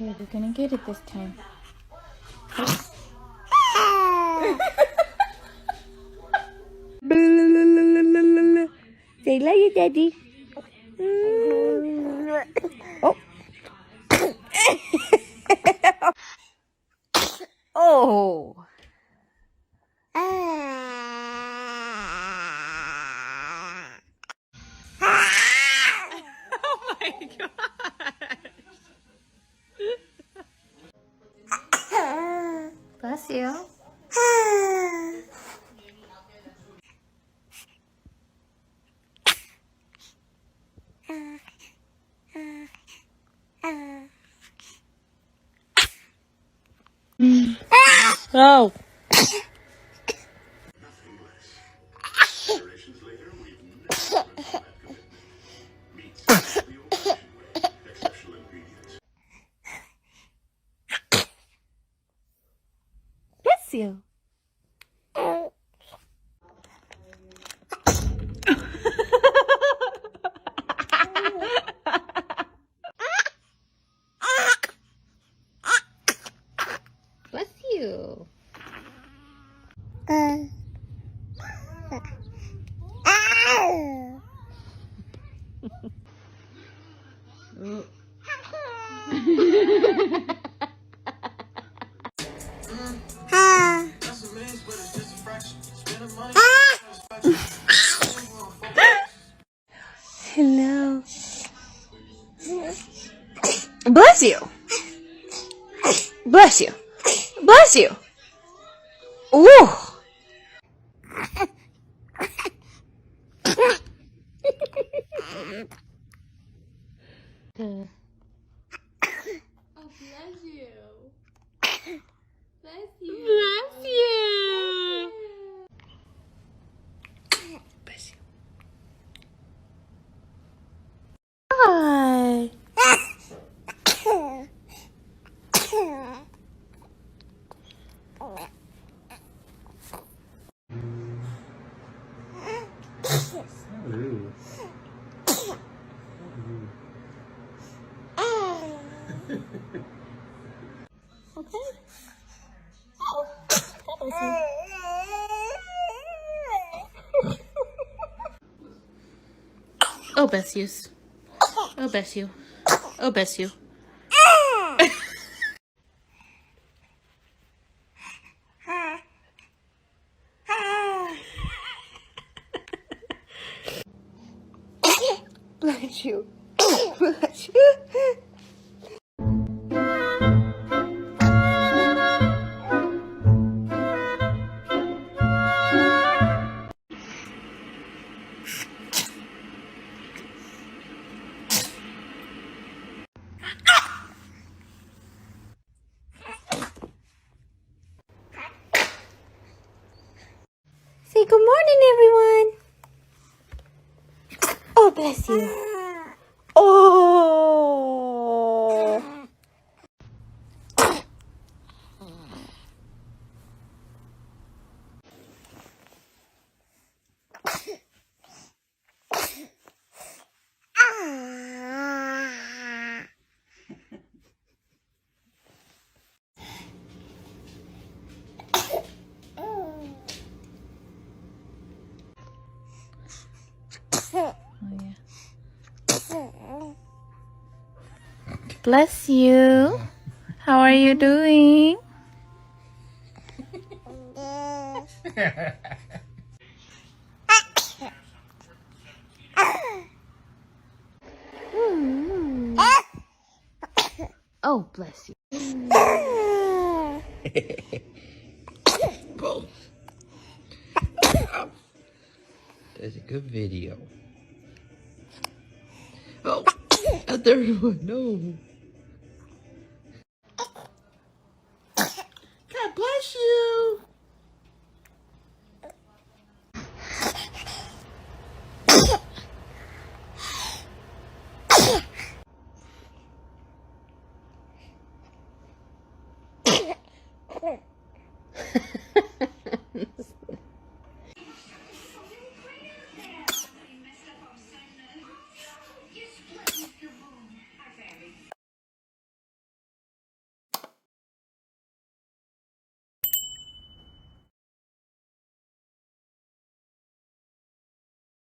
Good, you're gonna get it this time. Say love you, Daddy. Oh. Oh. Oh my god. Bless you. Oh. Bless you. Bless you. Hello. Bless you. Bless you. Bless you. Ooh. Good. Oh, bless you. Bless you. Bless you. Bless you. Hi. Okay. Oh, bless you. Oh, bless you. Oh, bless you. Bless you. Bless you. Say good morning, everyone. Oh, bless you. Oh. Oh, yeah. Bless you. How are you doing? Oh, bless you. That's a good video. Oh, a third one. No.